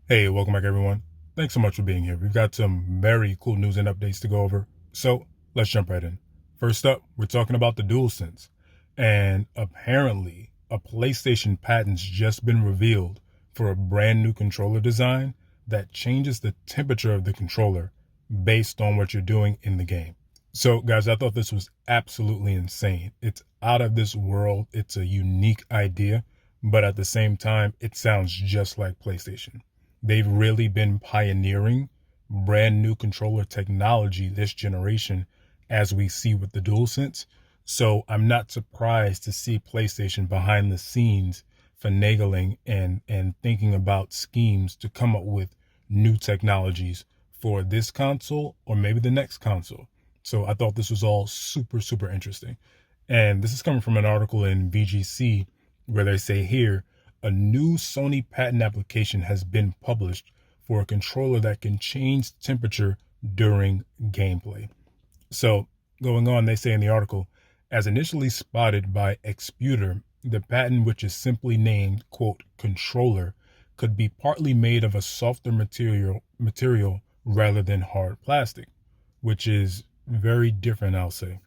Hey, welcome back everyone. Thanks so much for being here. We've got some very cool news and updates to go over. So let's jump right in. First up, we're talking about the DualSense. And apparently a PlayStation patent's just been revealed for a brand new controller design that changes the temperature of the controller based on what you're doing in the game. So guys, I thought this was absolutely insane. It's out of this world. It's a unique idea, but at the same time, it sounds just like PlayStation. They've really been pioneering brand new controller technology this generation, as we see with the DualSense. So I'm not surprised to see PlayStation behind the scenes finagling and thinking about schemes to come up with new technologies for this console or maybe the next console. So I thought this was all super interesting. And this is coming from an article in VGC where they say here, a new Sony patent application has been published for a controller that can change temperature during gameplay. So going on, they say in the article, as initially spotted by Exputer, the patent, which is simply named, quote, controller, could be partly made of a softer material rather than hard plastic, which is very different, I'll say.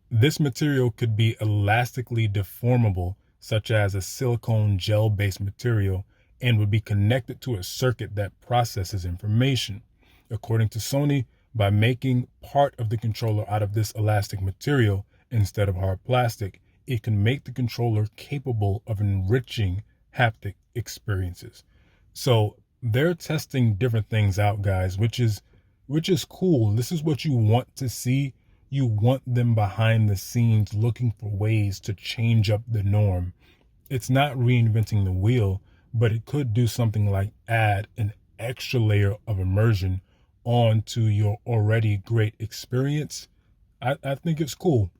This material could be elastically deformable, such as a silicone gel-based material, and would be connected to a circuit that processes information. According to Sony, by making part of the controller out of this elastic material instead of hard plastic, it can make the controller capable of enriching haptic experiences. So they're testing different things out, guys, which is cool. This is what you want to see. You want them behind the scenes looking for ways to change up the norm. It's not reinventing the wheel, but it could do something like add an extra layer of immersion onto your already great experience. I think it's cool.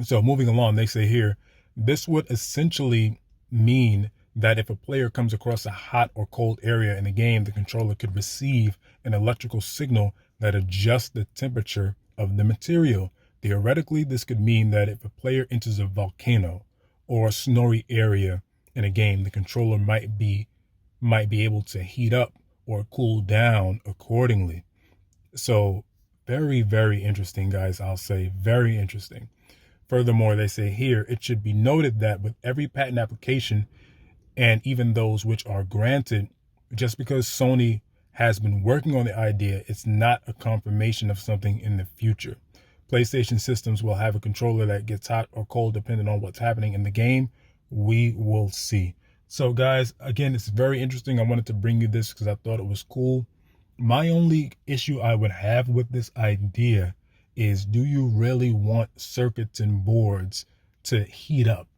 So moving along, they say here, this would essentially mean that if a player comes across a hot or cold area in the game, the controller could receive an electrical signal that adjusts the temperature of the material. Theoretically, this could mean that if a player enters a volcano or a snowy area in a game, the controller might be able to heat up or cool down accordingly. So very interesting, guys. I'll say very interesting. Furthermore, they say here, it should be noted that with every patent application, and even those which are granted, just because Sony has been working on the idea, it's not a confirmation of something in the future. PlayStation systems will have a controller that gets hot or cold depending on what's happening in the game. We will see. So guys, again, it's very interesting. I wanted to bring you this because I thought it was cool. My only issue I would have with this idea is, do you really want circuits and boards to heat up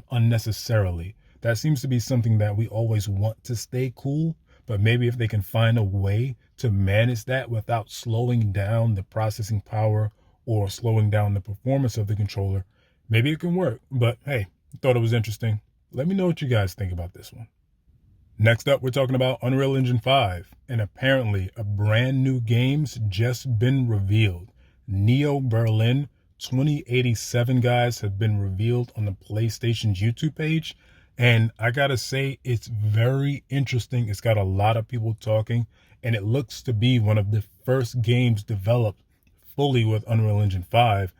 unnecessarily? That seems to be something that we always want to stay cool, but maybe if they can find a way to manage that without slowing down the processing power or slowing down the performance of the controller, maybe it can work. But hey, thought it was interesting. Let me know what you guys think about this one. Next up, we're talking about Unreal Engine 5, and apparently a brand new game's just been revealed. Neo Berlin 2087, guys, have been revealed on the PlayStation's YouTube page, and I gotta say, it's very interesting. It's got a lot of people talking, and it looks to be one of the first games developed fully with Unreal Engine 5.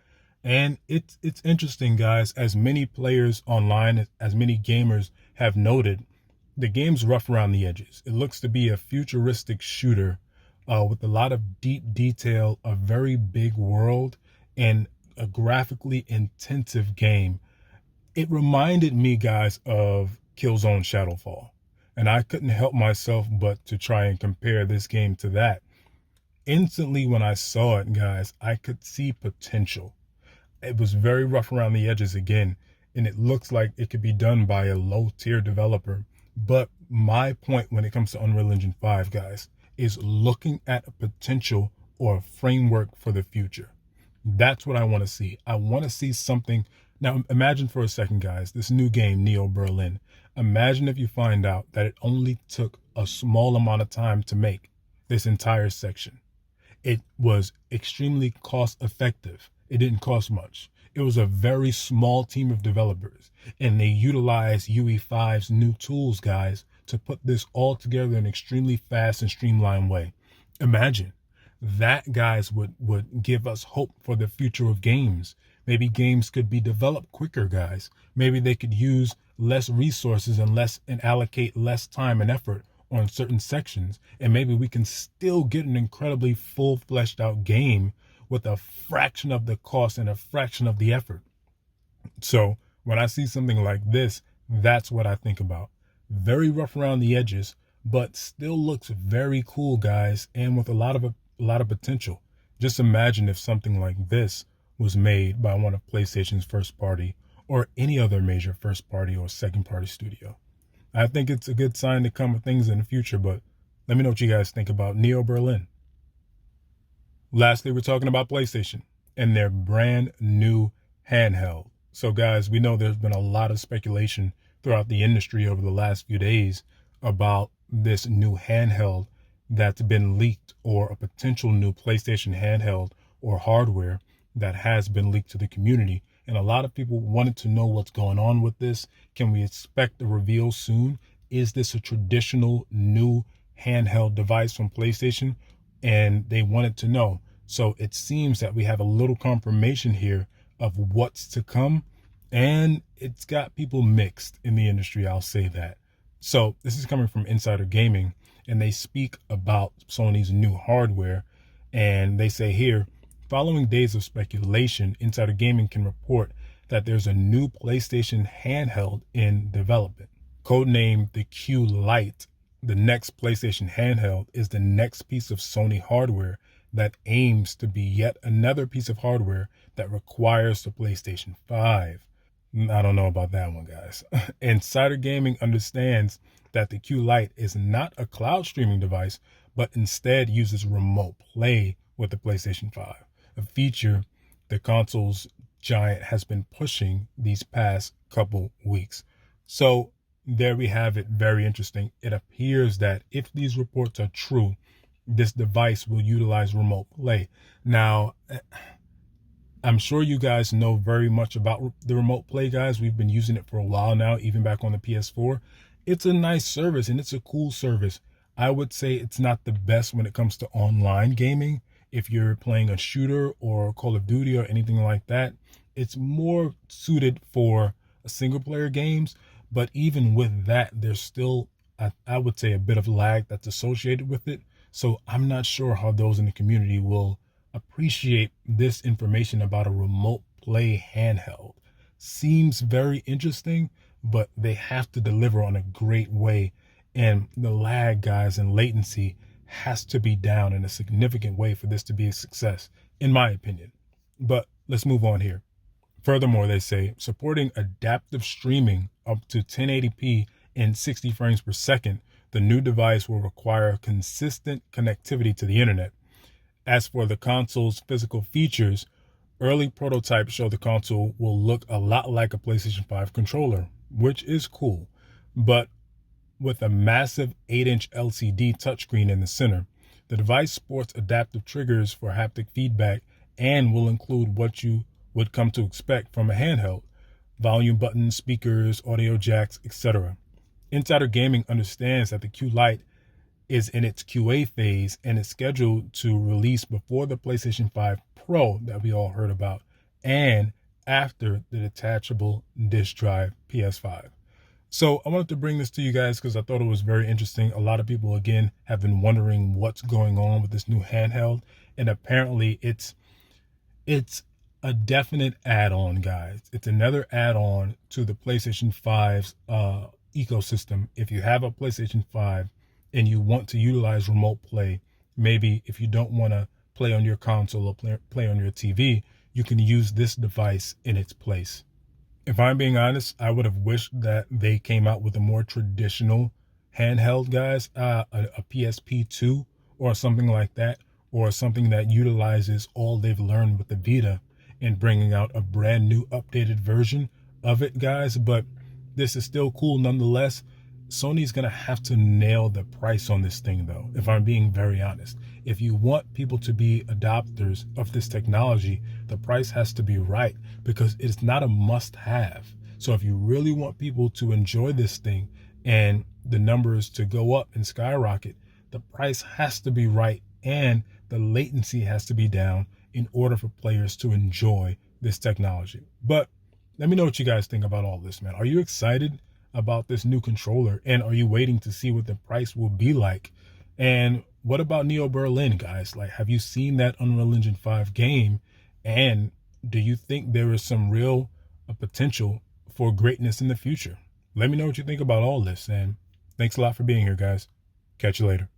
And it's interesting, guys, as many players online, as many gamers have noted, the game's rough around the edges. It looks to be a futuristic shooter with a lot of deep detail, a very big world, and a graphically intensive game. It reminded me, guys, of Killzone Shadowfall. And I couldn't help myself but to try and compare this game to that. Instantly when I saw it, guys, I could see potential. It was very rough around the edges again, and it looks like it could be done by a low-tier developer. But my point when it comes to Unreal Engine 5, guys, is looking at a potential or a framework for the future. That's what I want to see. I want to see something. Now, imagine for a second, guys, this new game, Neo Berlin. Imagine if you find out that it only took a small amount of time to make this entire section. It was extremely cost effective. It didn't cost much. It was a very small team of developers, and they utilized UE5's new tools, guys, to put this all together in an extremely fast and streamlined way. Imagine that, guys, would give us hope for the future of games. Maybe games could be developed quicker, guys. Maybe they could use less resources and allocate less time and effort on certain sections. And maybe we can still get an incredibly full fleshed out game with a fraction of the cost and a fraction of the effort. So when I see something like this, that's what I think about. Very rough around the edges, but still looks very cool, guys, and with a lot of potential. Just imagine if something like this was made by one of PlayStation's first party or any other major first party or second party studio. I think it's a good sign to come with things in the future, but let me know what you guys think about Neo Berlin. Lastly, we're talking about PlayStation and their brand new handheld. So guys, we know there's been a lot of speculation throughout the industry over the last few days about this new handheld that's been leaked, or a potential new PlayStation handheld or hardware that has been leaked to the community. And a lot of people wanted to know what's going on with this. Can we expect a reveal soon? Is this a traditional new handheld device from PlayStation? And they wanted to know. So it seems that we have a little confirmation here of what's to come. And it's got people mixed in the industry, I'll say that. So this is coming from Insider Gaming, and they speak about Sony's new hardware. And they say here, following days of speculation, Insider Gaming can report that there's a new PlayStation handheld in development. Codenamed the Q Lite, the next PlayStation handheld is the next piece of Sony hardware that aims to be yet another piece of hardware that requires the PlayStation 5. I don't know about that one, guys. Insider Gaming understands that the Q Lite is not a cloud streaming device, but instead uses remote play with the PlayStation 5, a feature the console's giant has been pushing these past couple weeks. So there we have it. Very interesting. It appears that if these reports are true, this device will utilize remote play. Now, I'm sure you guys know very much about the remote play, guys. We've been using it for a while now, even back on the PS4. It's a nice service and it's a cool service. I would say it's not the best when it comes to online gaming. If you're playing a shooter or Call of Duty or anything like that, it's more suited for single player games. But even with that, there's still, I would say, a bit of lag that's associated with it. So I'm not sure how those in the community will appreciate this information about a remote play handheld. Seems very interesting, but they have to deliver on a great way. And the lag, guys, and latency has to be down in a significant way for this to be a success, in my opinion. But let's move on here. Furthermore, they say supporting adaptive streaming up to 1080p and 60 frames per second, the new device will require consistent connectivity to the internet. As for the console's physical features, early prototypes show the console will look a lot like a PlayStation 5 controller, which is cool, but with a massive 8-inch LCD touchscreen in the center. The device sports adaptive triggers for haptic feedback and will include what you would come to expect from a handheld: volume buttons, speakers, audio jacks, etc. Insider Gaming understands that the Q Lite is in its QA phase and is scheduled to release before the PlayStation 5 Pro that we all heard about, and after the detachable disk drive PS5. So I wanted to bring this to you guys because I thought it was very interesting. A lot of people, again, have been wondering what's going on with this new handheld, and apparently it's a definite add-on, guys. It's another add-on to the PlayStation 5's ecosystem. If you have a PlayStation 5 and you want to utilize remote play, maybe if you don't want to play on your console or play on your TV, you can use this device in its place. If I'm being honest, I would have wished that they came out with a more traditional handheld, guys, a PSP2 or something like that, or something that utilizes all they've learned with the Vita and bringing out a brand new updated version of it, guys. But this is still cool nonetheless. Sony's going to have to nail the price on this thing, though, if I'm being very honest. If you want people to be adopters of this technology, the price has to be right, because it's not a must-have. So if you really want people to enjoy this thing and the numbers to go up and skyrocket, the price has to be right and the latency has to be down in order for players to enjoy this technology. But let me know what you guys think about all this, man. Are you excited about this new controller, and are you waiting to see what the price will be like? And what about Neo Berlin, guys? Like, have you seen that Unreal Engine 5 game? And do you think there is some real potential for greatness in the future? Let me know what you think about all this, and thanks a lot for being here, guys. Catch you later.